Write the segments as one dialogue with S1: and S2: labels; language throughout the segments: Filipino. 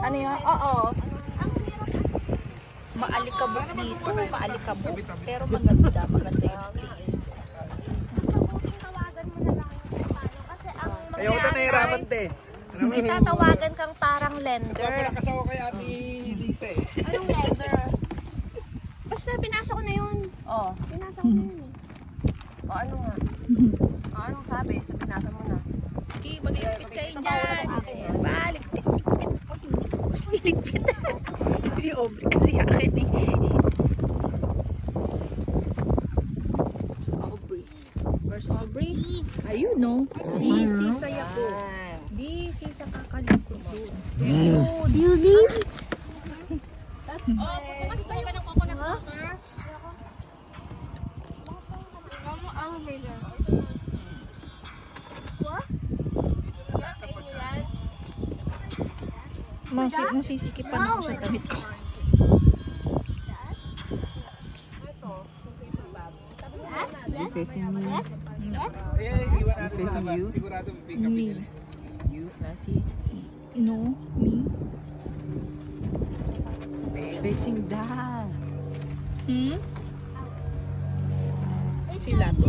S1: Ano yan? Oo. Maalikabok dito, maalikabok. Pero maganda, maganda yung place.
S2: Tawagan mo na lang paano kasi ang
S3: Ayaw ko na nahirapan, te.
S2: may tatawagan kang parang lender.
S3: Papalakas ako kay Ate Lisa eh.
S2: Anong lender? Basta pinasa ko na yun.
S1: Oo.
S2: Pinasa ko na yun eh.
S1: O ano nga? O anong sabi? Sa pinasa mo na.
S2: Sige, mag-iligpit kayo dyan. Balik. Iligpit. Si Aubrey kasi akin eh.
S1: Aubrey.
S2: Where's Aubrey? Ayun no. Busy sa yako. Busy sa kakalikot doon. Beauty? Oh, pupukas tayo ka ng coconut water. Ang later. What? Sa inyo yan?
S1: Masisikipan ako sa damit ko.
S2: Yes?
S1: Facing me.
S2: Yes? Yes?
S3: Ayan, iwan natin
S1: Facing
S3: sa labas.
S1: you?
S3: Sigurado may kape nila.
S1: You, Lassie. No, me. Facing that.
S2: Hmm?
S1: Sila to.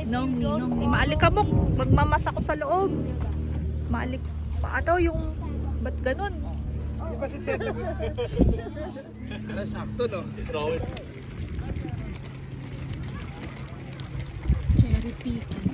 S1: No, me. Maalikabok. Magmamas ako sa loob. Maalik. Paano yung... Ba't ganun?
S3: Di ba si Teta? Sakto, no?
S1: Cherry pecan.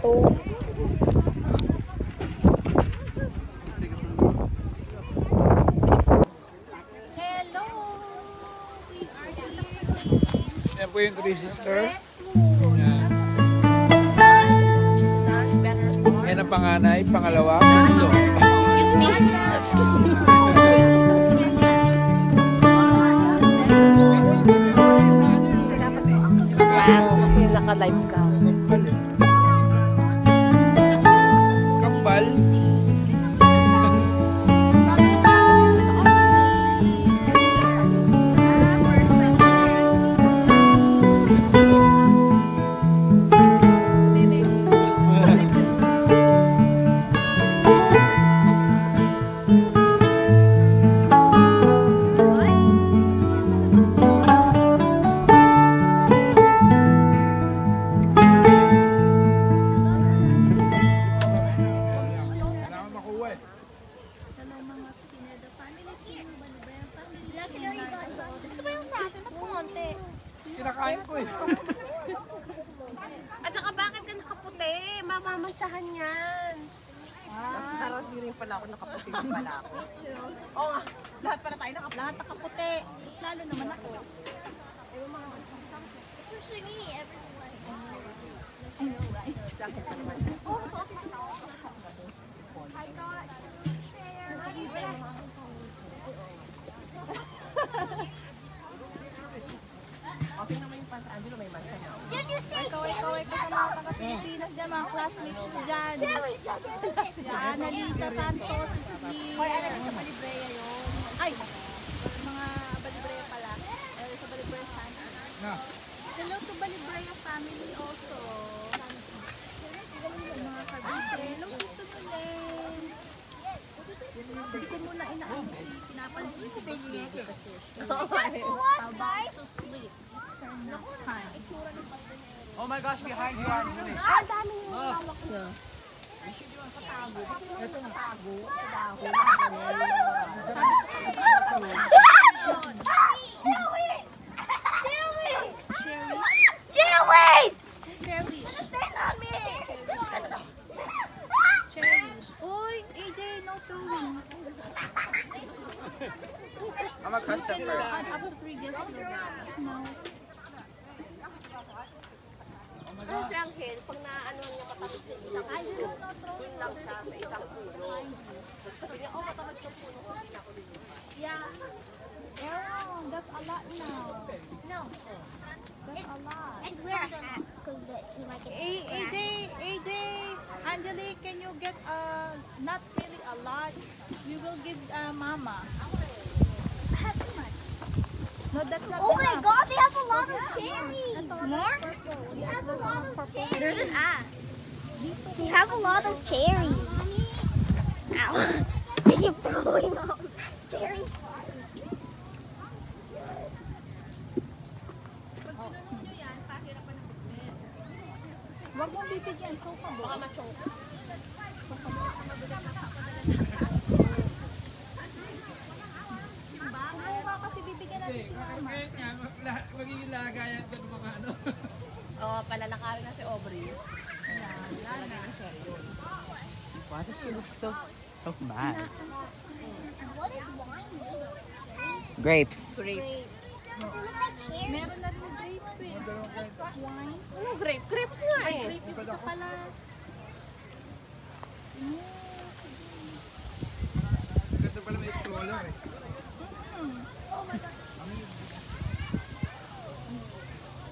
S1: Oh.
S2: Hello! We are here.
S3: Yan po yung three sister. Yan ang panganay, pangalawa, bunso.
S2: Excuse me. Excuse me.
S1: Wow, kasi naka-live ka.
S3: Kambal. Kailangan makuha eh.
S2: Ito ba yung sa atin? Ba't kumonte?
S3: Kinakain ko eh.
S1: At saka bakit ka nakaputi? Mamamantsahan yan. Parang di rin pala ako nakaputi pala ako. Oo nga, lahat pala tayo lahat nakaputi. Mas lalo naman ako.
S2: Especially me, everyone. I got
S1: Okay naman yung pants. Angelo, may mansa na ako.
S2: Did you say
S1: Ikaw sa mga taga-Pilipinas dyan, mga classmates mo dyan. Si Annalisa Santos, si Steve. Hoy, Annalisa Balibrea yun. Ay! Mga Balibrea pala. Sa Balibrea Santos.
S3: Na.
S2: Hello to Balibrea family also. Mga kabibre. Hello dito Nulen. Hindi ko muna inaano si pinapansin si Baby kasi guys. So sweet. Time.
S3: Oh my gosh, behind you, Angelo.
S1: Ang dami yung hawak niya. Katago. Ito natago. Katago.
S2: Cherries.
S1: Stand on me!
S2: Cherries. Uy, AJ, no throwing.
S3: I'm a customer.
S2: After 3 guests no.
S1: Ano si Angel, pag naano niya matabis na isang puno, dun lang siya sa isang puno. Tapos sabi niya, oh, matabis ng puno ko, hindi na ako din.
S2: Yeah. Oh, that's a lot now. No. That's a lot.
S4: I'd wear a hat because she might get
S2: AJ, Angelique, can you get not really a lot? We will give Mama.
S4: I have too much.
S2: No, that's not
S4: Oh my
S2: enough.
S4: god, they have a lot of cherries. More?
S2: They
S4: have a lot of cherries.
S2: There's
S4: an app. They have a lot of cherries. Ow. They keep throwing out cherries.
S2: Huwag mong bibigyan ko pa.
S1: Baka ma-choke.
S2: Kumuha kasi bibigyan natin si Mama.
S3: Magiging lagayan ka ng mga ano.
S1: Oo, palalakarin na si Aubrey.
S5: Why does she look so mad?
S4: What is wine made of?
S5: Grapes.
S1: Grapes.
S4: They look like cherries.
S2: Meron na rin grape eh. Wine.
S1: Ano, grape? Grapes nga
S2: Ay,
S1: eh.
S2: grape yung isa pala.
S3: Ganda pala may stroller eh.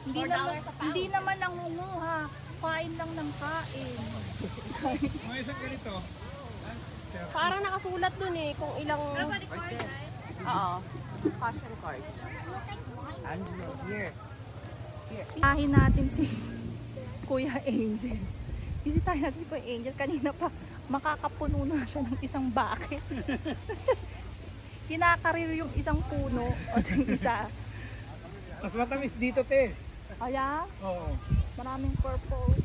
S2: Hindi naman nangunguha. Kain lang ng kain.
S3: Mga isang ganito.
S1: Parang nakasulat dun eh, kung ilang... Oo. Fashion card.
S5: Angelo, here.
S2: Bisitahin natin si Kuya Angel. Bisitahin natin si Kuya Angel. Kanina pa, makakapuno na siya ng isang bucket. Kinakarir yung isang puno o yung isa.
S3: Mas matamis dito, te.
S2: Kaya,
S3: Oo.
S2: maraming purple.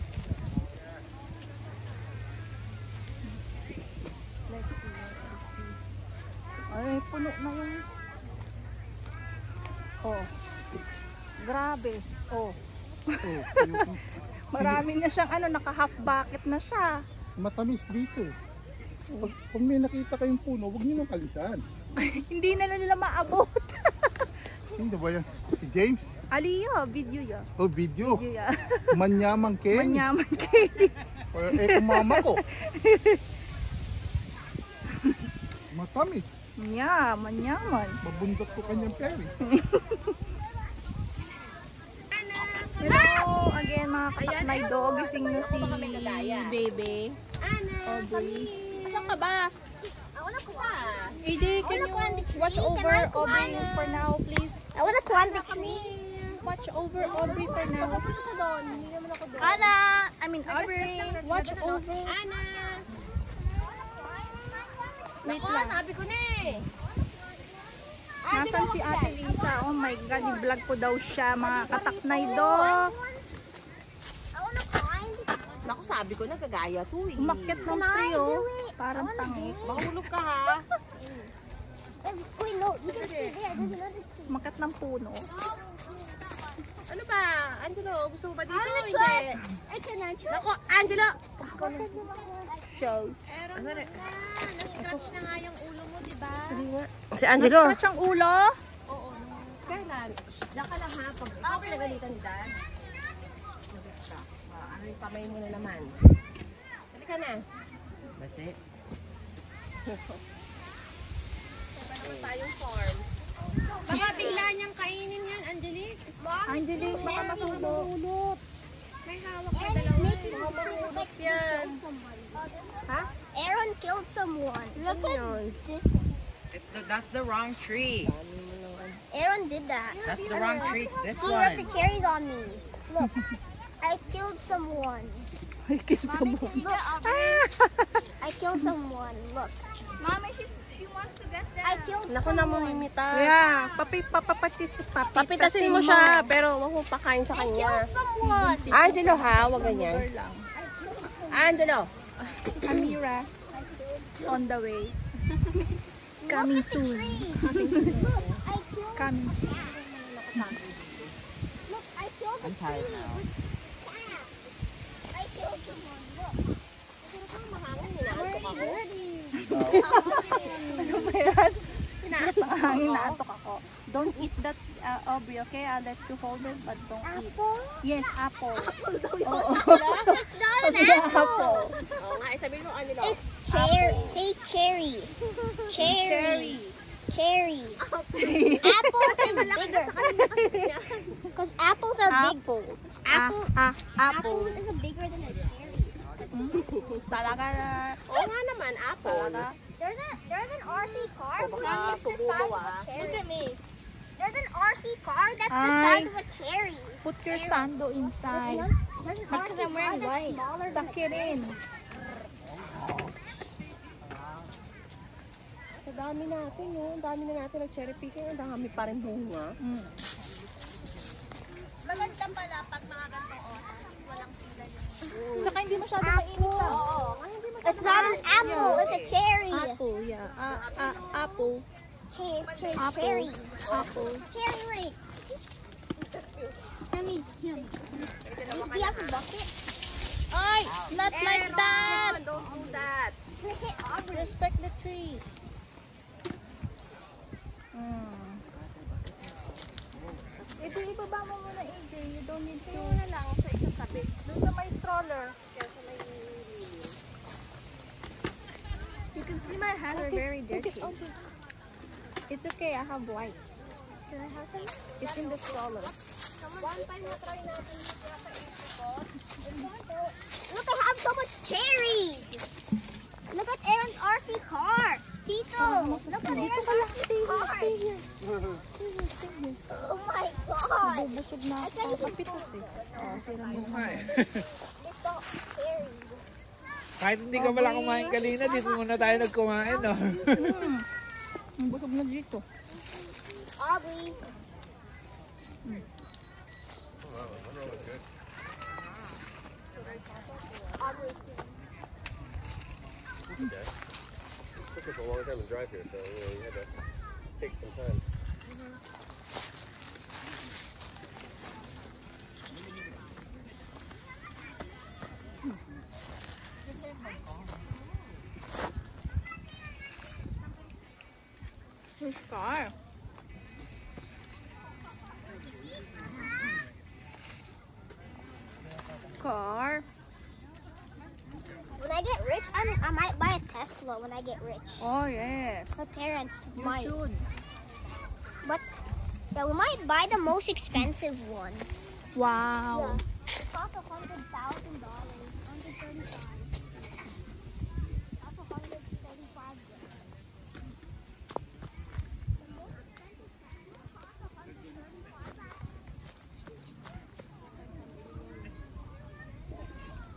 S2: Let's see. Ay, puno na yung... Oh. Grabe. Oh.
S1: Marami na siyang ano, naka half bucket na siya.
S6: Matamis dito. Pag may nakita kayong puno, huwag niyo nang kalisan.
S1: Hindi na nila maabot.
S6: Sino ba yan? Si James?
S1: Aliyo, video ya.
S6: Oh, video.
S1: Video ya.
S6: Manyamang Ken.
S1: Manyaman kayo.
S6: Kung mama ko. Matamis.
S1: Yeah, manyaman.
S6: Mabundot ko kanyang peri.
S1: Hello again mga kataknay dog. Gising na si Bebe. Aubrey. Asan ka ba? AJ, can you watch over Aubrey for now, please?
S4: I want to climb the tree.
S1: Watch over Aubrey for now.
S4: Anna, I mean Aubrey.
S1: Watch over.
S2: Ana!
S1: Wait lang.
S2: Sabi ko na eh.
S1: Nasaan si Ate Lisa? Oh my God, i-vlog ko daw siya mga kataknay dog.
S4: I want to climb.
S2: Naku, sabi ko na gagaya to eh.
S1: Umakyat ng tree oh. Parang tangi.
S2: Mahulog ka ha.
S4: Wait, no, you can stay there. There's another tree.
S1: Umakyat ng puno.
S2: Ano ba? Angelo, gusto mo ba dito?
S4: I want to
S2: Hindi.
S4: try. I cannot try.
S2: Naku, Angelo!
S1: Shows.
S2: Na-scratch na nga yung ulo mo, di ba?
S7: Si Angelo.
S1: Nascratch ang ulo?
S2: Oo. Kailan? Diyan ka lang ha. Pag ikaw pinagalitan dyan. Ano yung kamay mo na naman? Halika na.
S5: That's it.
S2: Saba naman tayong farm. Baka bigla niyang kainin yan, Angelique.
S1: Angeline, baka masubok.
S2: May hawak ka dalawa.
S1: Masubok yan.
S4: Aaron killed someone. Look at this.
S5: That's the wrong tree.
S4: Aaron did that.
S5: That's the wrong tree. This
S4: He rubbed
S5: one.
S4: the cherries on me. Look, I killed someone. Look, I killed someone. Look. Mommy, she wants to get there. I killed
S2: Naku, namumimita.
S1: Yeah,
S2: Papitasin mo siya, pero huwag mo pakain sa
S4: I
S2: kanya.
S4: killed someone.
S2: Angelo ha, huwag ganyan. Angelo!
S1: Amira, on the way. Coming soon.
S4: Look, I killed.
S1: Coming soon.
S4: Look, I killed.
S5: I'm tired now.
S4: I killed someone. Look.
S2: Inaantok ako.
S1: Ano ba yan? Nakahangin na antok ako. Don't eat that, Aubrey, okay? I'll let you hold it, but don't eat.
S4: Apple?
S1: Yes, apple.
S4: It's not an apple.
S2: Oo nga, sabihin mo Angelo.
S4: It's cherry. Say cherry. Cherry. Cherry. Apples is bigger. Because apples are big.
S1: Apple.
S4: Apple.
S1: Apple.
S4: Apple is bigger than a cherry.
S1: Talaga na.
S2: Oo nga naman, apple.
S1: Talaga.
S4: There's an RC car.
S2: baka
S4: That's the
S2: subulo,
S4: size of
S2: ah.
S4: a cherry. Look at me. There's an RC car that's the
S1: Ay.
S4: size of a cherry.
S1: Put your sando inside.
S4: There's an RC car that's smaller than a
S1: Takirin.
S2: Sa dami natin, oh. Ang dami na natin nag-cherry picking. Ang dami pa rin bunga.
S4: Maganda pala pag mga gantong oras. Walang pila yung...
S1: Saka hindi masyado mainit ah.
S4: It's not an apple. It's a cherry.
S1: Apple, yeah. Apple.
S4: Cherry.
S1: Apple.
S4: Cherry.
S1: Apple.
S4: Cherry. I mean, him. Do you have a bucket?
S1: Ay, not like that.
S2: Don't do that.
S4: Hit Aubrey.
S1: Respect the trees. Ito, ibaba mo muna, AJ. You don't need to.
S2: Ito na lang sa isang tabi.
S1: Doon sa may stroller.
S2: Kaya sa may
S4: You can see my hands are very dirty.
S1: It's okay, I have wipes.
S4: Can I have some?
S1: It's in the stroller.
S2: one time na try natin dito sa Ipicot.
S4: Look, I have so much cherries. Look at Aaron's RC car. Tito, look at Aaron's RC car. Oh my God.
S1: Bubusog na ako. Kapitos eh. Oh, sira mo.
S4: It's all cherries.
S3: Kahit hindi ka pala kumain kanina, dito muna tayo nagkumain, no?
S1: Ang busog na dito.
S4: Aubrey.
S8: Took us a long time to drive here, so you had to take some time.
S2: Car. Car.
S4: When I get rich, I might buy a Tesla when I get rich.
S2: Oh, yes.
S4: My parents
S2: You
S4: might.
S2: should.
S4: But yeah, we might buy the most expensive one.
S2: Wow.
S4: It costs $100,000. $135. That's $135.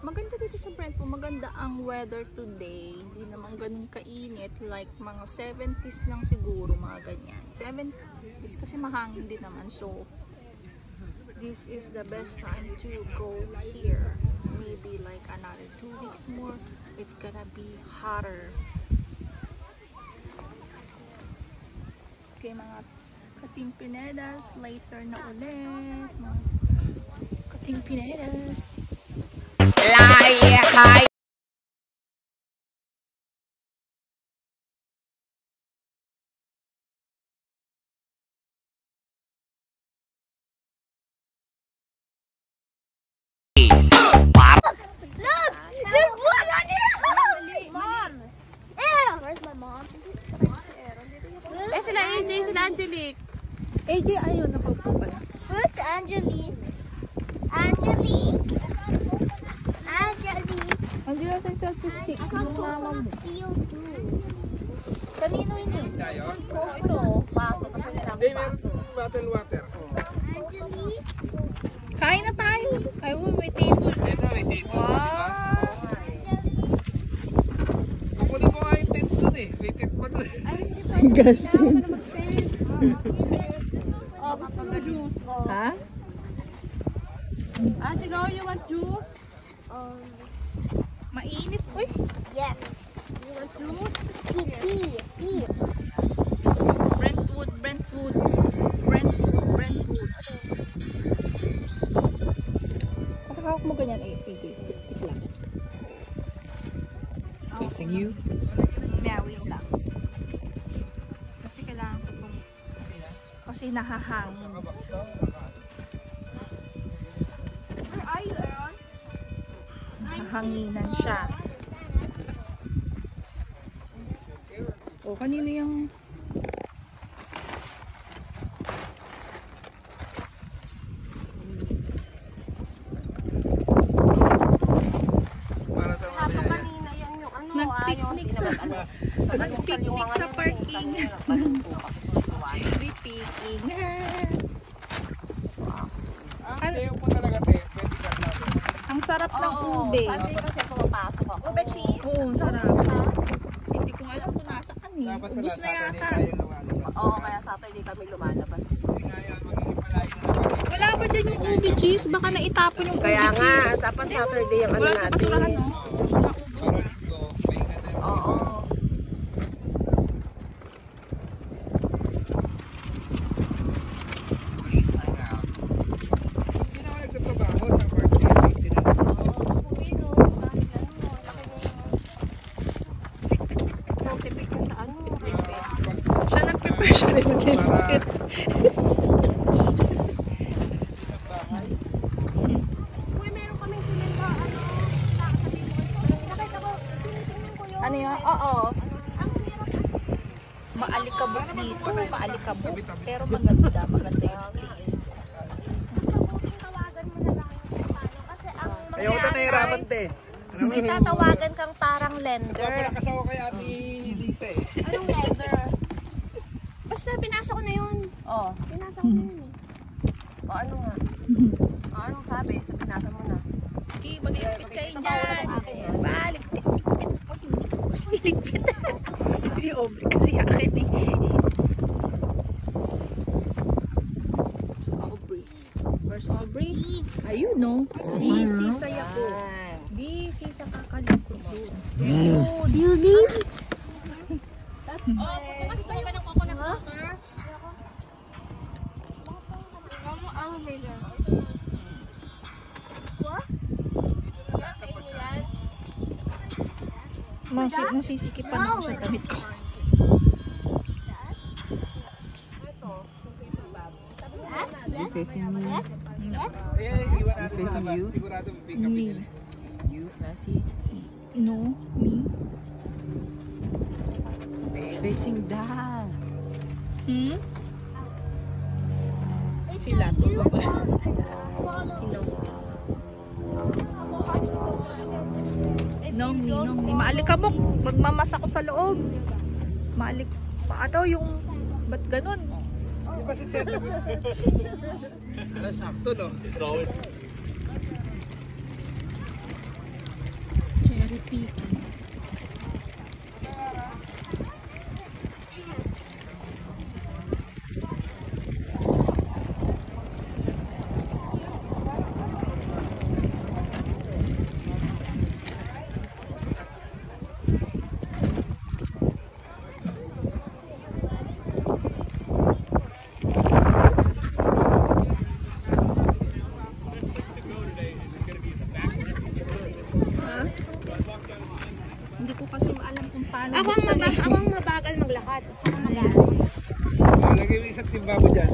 S2: Maganda dito sa Brentwood. Maganda ang weather today. Hindi naman ganun kainit. Like mga 70s lang siguro. Mga ganyan. 70s kasi mahangin din naman. So, this is the best time to go here. Maybe like another 2 weeks more. It's gonna be hotter. Okay, mga Kating Pinedas. Later na ulit. Mga Kating Pinedas.
S4: Look! There's blood on your house! Mom! Ew! Where's my mom?
S2: Eh, sila AJ, sila Angelique. AJ, ayun, napagpo pala.
S4: Who's Angelique? Angelique? Angelique?
S2: Angela sa selfie stick.
S4: I can't talk CO2.
S2: Kanino ini?
S3: Tayo?
S2: Oh, ito. Paso. Kasi nilang
S3: Hindi, meron bottle water.
S4: Angelique?
S2: Kain na tayo. Ay, may table.
S3: Ito, may table.
S2: Wow.
S3: Kukunin mo nga yung tent dun eh. May tent pa dun.
S2: Gastin. Oh, gusto mo juice. Oh. Ha? Angela, you want juice? Mainit. Uy.
S4: Yes.
S2: You want juice?
S4: Pee.
S2: Brentwood. Pakahawak mo ganyan. Ay, tik lang.
S5: Facing you?
S2: Miyawin lang. Kasi kailangan ko itong... Kasi nahahangin.
S4: Where are you, Aaron?
S2: Nahanginan siya. O, kanino yung...
S3: Para sa mga
S4: Kanina yan yung ano.
S2: Nag-picnic sa parking. Cherry picking.
S3: Ayaw po talaga te. Pwede ka natin.
S2: Ang sarap ng ube.
S4: Kasi pumapasok ako. Ube cheese?
S2: Oo, sarap. Hindi ko alam kung nasaan eh.
S3: Dapat pala
S2: Ubus na
S3: Saturday
S2: yata.
S3: tayo lumalabas.
S4: Oo, kaya Saturday kami lumalabas.
S3: Hindi nga yan, magiging malayo na naman.
S2: Wala ba dyan yung ube cheese? Baka naitapon yung ube cheese.
S4: Kaya nga, dapat Saturday yung ano
S2: Wala sa
S4: natin.
S2: basurahan, no?
S3: Para dito, pahinga na yun.
S4: Oo.
S3: Hindi na ako nagtatrabaho sa birthday maintenance.
S2: Siya nag-prepare siya rin yung
S3: Para
S4: Uy, meron kaming silimba, nakasabi mo. Nakita ko, tinitingnan ko yun.
S2: Ano yun? Oo.
S4: Ang hirap.
S2: Maalikabok dito. Maalikabok. Pero maganda. Maganda yung place.
S4: Mabuting tawagan mo na lang yung paano. Kasi ang
S3: ayaw ko nahihirapan te. Ano mo?
S2: Itatawagan kang parang lender.
S3: Papalakas ako kay Ate Lisa eh.
S4: Anong leather? Basta pinasa ko na yun.
S2: Oo.
S4: Pinasa ko na yun eh.
S2: O ano nga?
S4: O, anong sabi? Sa pinasa mo na.
S2: Sige, mag-iligpit kayo dyan. Baligpit. Iligpit. Si Aubrey kasi akin eh. Aubrey. Where's Aubrey? Ayun no. Busy sa yako. Busy sa kakalikod doon.
S4: Beauty?
S2: Oh, pupunta tayo ba ng coconut water?
S4: Elevator. What?
S2: Sa inyo yan? Nasisikipan ako sa damit ko.
S5: facing me.
S4: Yes?
S3: Ayan, iwan natin
S5: Facing
S3: sa labas.
S5: you?
S3: Sigurado may kapit.
S5: You, Lassie.
S2: No, me.
S5: It's facing down.
S2: Hmm?
S4: Sila to.
S2: No, me. Maalikabok. Magmamas ako sa loob. Maalik. Paano yung... Ba't ganun?
S3: Di ba si Seth? Sakto, no? It's always...
S2: Cherry pecan. Hindi ko kasi maalam kung paano.
S1: Ako ang mabagal maglakad.
S3: Lagay mo isang timba mo dyan.